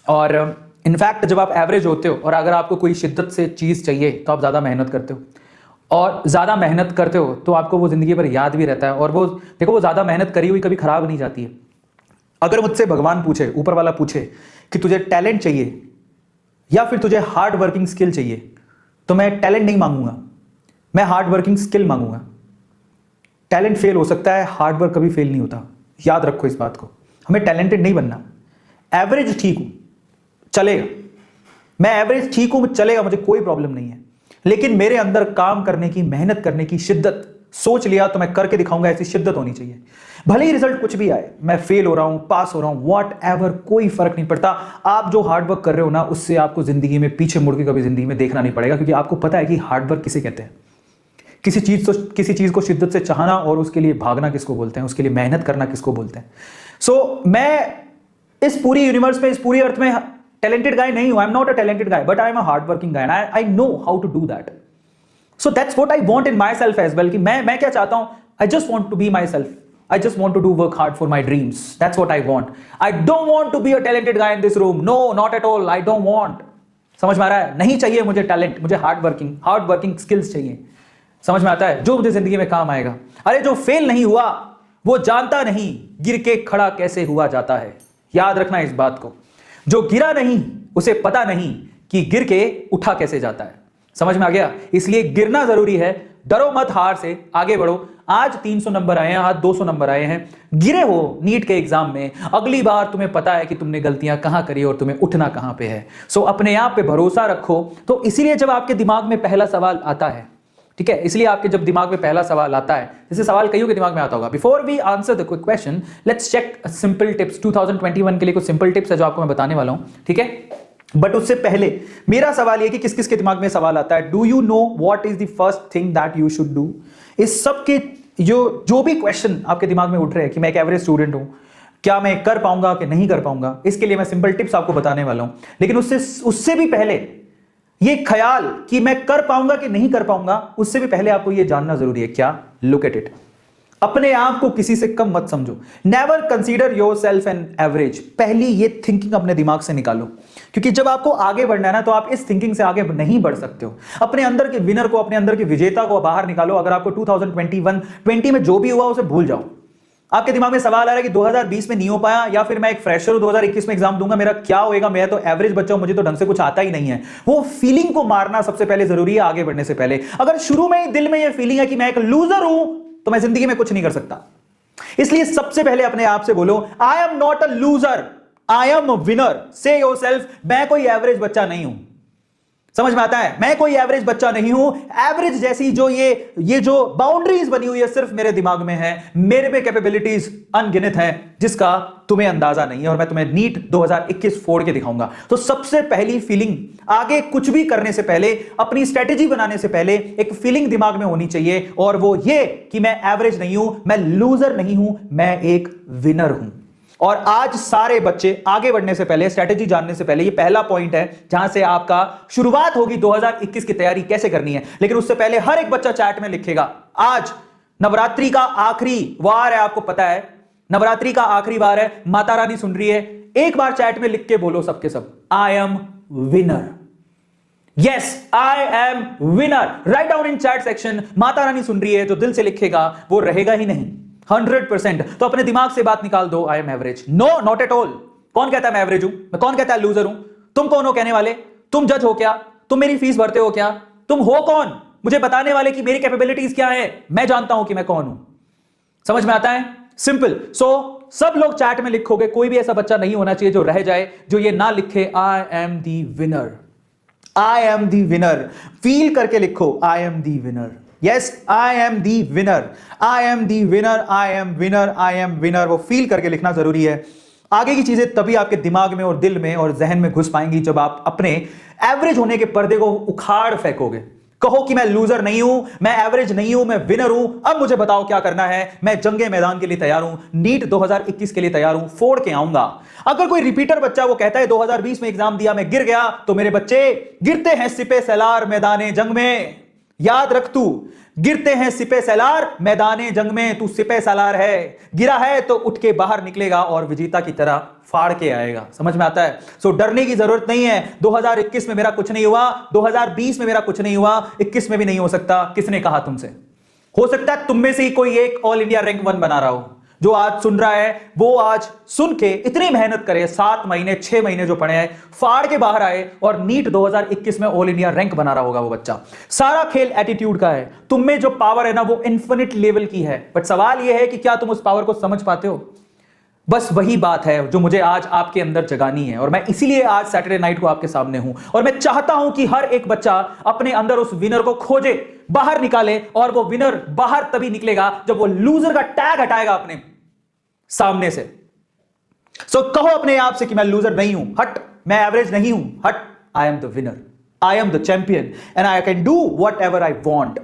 और इनफैक्ट जब आप एवरेज होते हो और अगर आपको कोई शिद्दत से चीज़ चाहिए तो आप ज़्यादा मेहनत करते हो, और ज़्यादा मेहनत करते हो तो आपको वो ज़िंदगी भर याद भी रहता है। और वो देखो, वो ज़्यादा मेहनत करी हुई कभी ख़राब नहीं जाती है। अगर मुझसे भगवान पूछे, ऊपर वाला पूछे कि तुझे टैलेंट चाहिए या फिर तुझे हार्ड वर्किंग स्किल चाहिए, तो मैं टैलेंट नहीं मांगूंगा, मैं हार्ड वर्किंग स्किल मांगूंगा। टैलेंट फेल हो सकता है, हार्ड वर्क कभी फेल नहीं होता, याद रखो इस बात को। हमें टैलेंटेड नहीं बनना, एवरेज ठीक हूं चलेगा, मैं एवरेज ठीक हूं चलेगा, मुझे कोई प्रॉब्लम नहीं है, लेकिन मेरे अंदर काम करने की, मेहनत करने की शिद्दत, सोच लिया तो मैं करके दिखाऊंगा, ऐसी शिद्दत होनी चाहिए। भले ही रिजल्ट कुछ भी आए, मैं फेल हो रहा हूं, पास हो रहा हूं, व्हाट एवर, कोई फर्क नहीं पड़ता। आप जो हार्ड वर्क कर रहे हो ना, उससे आपको जिंदगी में पीछे मुड़ के कभी जिंदगी में देखना नहीं पड़ेगा, क्योंकि आपको पता है कि हार्ड वर्क किसे कहते हैं। किसी चीज को शिद्दत से चाहना और उसके लिए भागना किसको बोलते हैं, उसके लिए मेहनत करना किसको बोलते हैं। सो मैं इस पूरी यूनिवर्स में, इस पूरी अर्थ में टैलेंटेड गाय नहीं हूं। I am not a talented guy, but I am a hard working guy, and I know how to do that. So that's what I want in myself as well, कि मैं क्या चाहता हूं, I just want to be myself, I just want to do work hard for my dreams. That's what I want. I don't want to be a talented guy in this room. No, not at all. I don't want. समझ में आ रहा है? नहीं चाहिए मुझे talent, मुझे hard working skills चाहिए। समझ में आता है? जो मुझे जिंदगी में काम आएगा। अरे जो फेल नहीं हुआ वो जानता नहीं गिर के खड़ा कैसे हुआ जाता है। याद रखना इस बात को। जो गिरा नहीं उसे पता नहीं कि गिर के उठा कैसे जाता है। समझ में आ गया? इसलिए गिरना जरूरी है। डरो मत हार से, आगे बढ़ो। आज 300 नंबर आए हैं, आज 200 नंबर आए हैं, गिरे हो नीट के एग्जाम में, अगली बार तुम्हें पता है कि तुमने गलतियां कहां करी और तुम्हें उठना कहां पे है। सो अपने आप पे भरोसा रखो। तो इसीलिए जब आपके दिमाग में पहला सवाल आता है, ठीक है, इसलिए आपके जब दिमाग में पहला सवाल आता है, जैसे सवाल कईयों के दिमाग में आता होगा, before we answer the quick question, let's check simple tips. 2021 के लिए कुछ सिंपल टिप्स है जो आपको मैं बताने वाला हूं, ठीक है। बट उससे पहले मेरा सवाल यह कि किस किस के दिमाग में सवाल आता है, do you know what is the first thing that you should do. इस सब के जो भी क्वेश्चन आपके दिमाग में उठ रहे हैं कि मैं एक एवरेज स्टूडेंट हूं, क्या मैं कर पाऊंगा कि नहीं कर पाऊंगा, इसके लिए मैं सिंपल टिप्स आपको बताने वाला हूं। लेकिन उससे भी पहले ये ख्याल कि मैं कर पाऊंगा कि नहीं कर पाऊंगा, उससे भी पहले आपको ये जानना जरूरी है। क्या? Look at it. अपने आप को किसी से कम मत समझो। Never consider your self an average. पहली ये थिंकिंग अपने दिमाग से निकालो, क्योंकि जब आपको आगे बढ़ना है ना, तो आप इस थिंकिंग से आगे नहीं बढ़ सकते हो। अपने अंदर के विनर को, अपने अंदर के विजेता को बाहर निकालो। अगर आपको 2020 में जो भी हुआ उसे भूल जाओ। आपके दिमाग में सवाल आ रहा है कि 2020 में नहीं हो पाया, या फिर मैं एक फ्रेशर हूं, 2021 में एग्जाम दूंगा, मेरा क्या होएगा, मैं तो एवरेज बच्चा हूं, मुझे तो ढंग से कुछ आता ही नहीं है। वो फीलिंग को मारना सबसे पहले जरूरी है आगे बढ़ने से पहले। अगर शुरू में ही दिल में ये फीलिंग है कि मैं एक लूजर हूं, तो मैं जिंदगी में कुछ नहीं कर सकता। इसलिए सबसे पहले अपने आप से बोलो, आई am not a loser, I am a winner. से योरसेल्फ, मैं कोई एवरेज बच्चा नहीं हूं। समझ में आता है? मैं कोई एवरेज बच्चा नहीं हूं। एवरेज जैसी जो ये जो बाउंड्रीज बनी हुई है सिर्फ मेरे दिमाग में है। मेरे में कैपेबिलिटीज अनगिनत हैं जिसका तुम्हें अंदाजा नहीं है, और मैं तुम्हें नीट 2021 फोड़ के दिखाऊंगा। तो सबसे पहली फीलिंग, आगे कुछ भी करने से पहले, अपनी स्ट्रेटेजी बनाने से पहले एक फीलिंग दिमाग में होनी चाहिए, और वो ये कि मैं एवरेज नहीं हूं, मैं लूजर नहीं हूं, मैं एक विनर हूं। और आज सारे बच्चे आगे बढ़ने से पहले, स्ट्रेटेजी जानने से पहले, ये पहला पॉइंट है जहां से आपका शुरुआत होगी 2021 की तैयारी कैसे करनी है। लेकिन उससे पहले हर एक बच्चा चैट में लिखेगा, आज नवरात्रि का आखिरी वार है, आपको पता है नवरात्रि का आखिरी वार है, माता रानी सुन रही है। एक बार चैट में लिख के बोलो सबके सब, I am winner. Yes, I am winner. Write down in chat section. Mata Rani सुन रही है। जो दिल से लिखेगा वो रहेगा ही नहीं 100%। तो अपने दिमाग से बात निकाल दो, I am average. No, not at all. कौन कहता है मैं एवरेज हूं? मैं कौन कहता है लूजर हूं? तुम कौन हो कहने वाले? तुम जज हो क्या? तुम मेरी फीस भरते हो क्या? तुम हो कौन मुझे बताने वाले कि मेरी कैपेबिलिटीज क्या है? मैं जानता हूं कि मैं कौन हूं। समझ में आता है? सिंपल। सो सब लोग चैट में लिखोगे, कोई भी ऐसा बच्चा नहीं होना चाहिए जो रह जाए, जो ये ना लिखे I am the winner. I am the winner. Feel करके लिखो, I am the winner. Yes, I am the winner. I am the winner. I am winner. I am winner. वो फील करके लिखना जरूरी है। आगे की चीजें तभी आपके दिमाग में और दिल में और जहन में घुस पाएंगी जब आप अपने एवरेज होने के पर्दे को उखाड़ फेंकोगे। कहो कि मैं लूजर नहीं हूं, मैं एवरेज नहीं हूं, मैं विनर हूं। अब मुझे बताओ क्या करना है। मैं जंगे मैदान के लिए तैयार हूं, नीट 2021 के लिए तैयार हूं, फोड़ के आऊंगा। अगर कोई रिपीटर बच्चा वो कहता है 2020 में एग्जाम दिया, मैं गिर गया, तो मेरे बच्चे गिरते हैं सिपे सलार मैदाने जंग में। याद रख तू, गिरते हैं सिपे सलार, मैदाने जंग में तू सिपे सलार है, गिरा है तो उठ के बाहर निकलेगा और विजेता की तरह फाड़ के आएगा। समझ में आता है? सो डरने की जरूरत नहीं है। 2021 में मेरा कुछ नहीं हुआ, 2020 में मेरा कुछ नहीं हुआ, 21 में भी नहीं हो सकता। किसने कहा तुमसे? हो सकता है तुम में से ही कोई एक ऑल इंडिया रैंक 1 बना रहा हो। जो आज सुन रहा है वो आज सुन के इतनी मेहनत करे, 7 महीने 6 महीने जो पढ़े हैं, फाड़ के बाहर आए और नीट 2021 में ऑल इंडिया रैंक बना रहा होगा वो बच्चा। सारा खेल एटीट्यूड का है। तुम में जो पावर है ना वो इन्फिनिट लेवल की है, बट सवाल ये है कि क्या तुम उस पावर को समझ पाते हो? बस वही बात है जो मुझे आज आपके अंदर जगानी है, और मैं इसीलिए आज सैटरडे नाइट को आपके सामने हूं। और मैं चाहता हूं कि हर एक बच्चा अपने अंदर उस विनर को खोजे, बाहर निकाले, और वो विनर बाहर तभी निकलेगा जब वो लूजर का टैग हटाएगा अपने सामने से। सो कहो अपने आप से कि मैं लूजर नहीं हूं, हट, मैं एवरेज नहीं हूं, हट, I am the winner, I am the champion, and I can do whatever I want,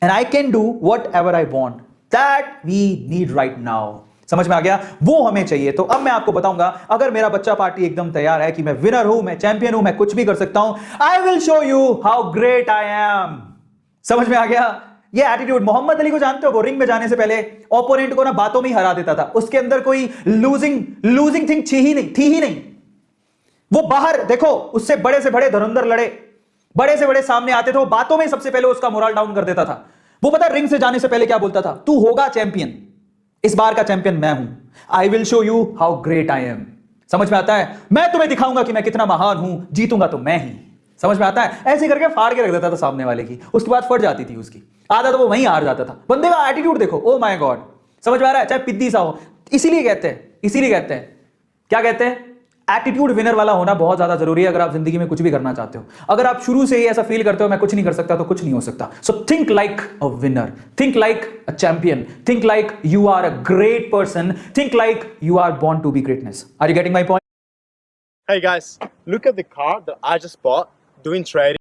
and I can do whatever I want, that we need right now. समझ में आ गया? वो हमें चाहिए। तो अब मैं आपको बताऊंगा, अगर मेरा बच्चा पार्टी एकदम तैयार है कि मैं विनर हूं, मैं चैंपियन हूं, मैं कुछ भी कर सकता हूं, I will show you how great I am. समझ में आ गया? ये एटीट्यूड, मोहम्मद अली को जानते हो? वो रिंग में जाने से पहले ओपोनेंट को ना बातों में ही हरा देता था। उसके अंदर कोई लूजिंग थिंग थी ही नहीं। वो बाहर देखो, उससे बड़े से बड़े धुरंधर लड़े, बड़े से बड़े सामने आते थे, वो बातों में सबसे पहले उसका मोरल डाउन कर देता था। वो पता रिंग से जाने से पहले क्या बोलता था? तू होगा चैंपियन, इस बार का चैंपियन मैं हूं, I will show you how great I am. समझ में आता है? मैं तुम्हें दिखाऊंगा कि मैं कितना महान हूं, जीतूंगा तो मैं ही। समझ में आता है? ऐसे करके फाड़ के रख देता था सामने वाले की, उसके बाद फट जाती थी उसकी आधा, तो वो वहीं हार जाता था। बंदे का एटीट्यूड देखो, ओ माय गॉड। समझ में आ रहा है? चाहे पिद्दी सा हो। इसीलिए कहते हैं क्या कहते हैं? एटीट्यूड विनर वाला होना बहुत ज्यादा जरूरी है अगर आप जिंदगी में कुछ भी करना चाहते हो। अगर आप शुरू से ही ऐसा फील करते हो मैं कुछ नहीं कर सकता, तो कुछ नहीं हो सकता। So think like a winner, think like a champion, think like you are a great person, think like you are born to be greatness. Are you getting my point? Hey guys, look at the car that I just bought doing trading.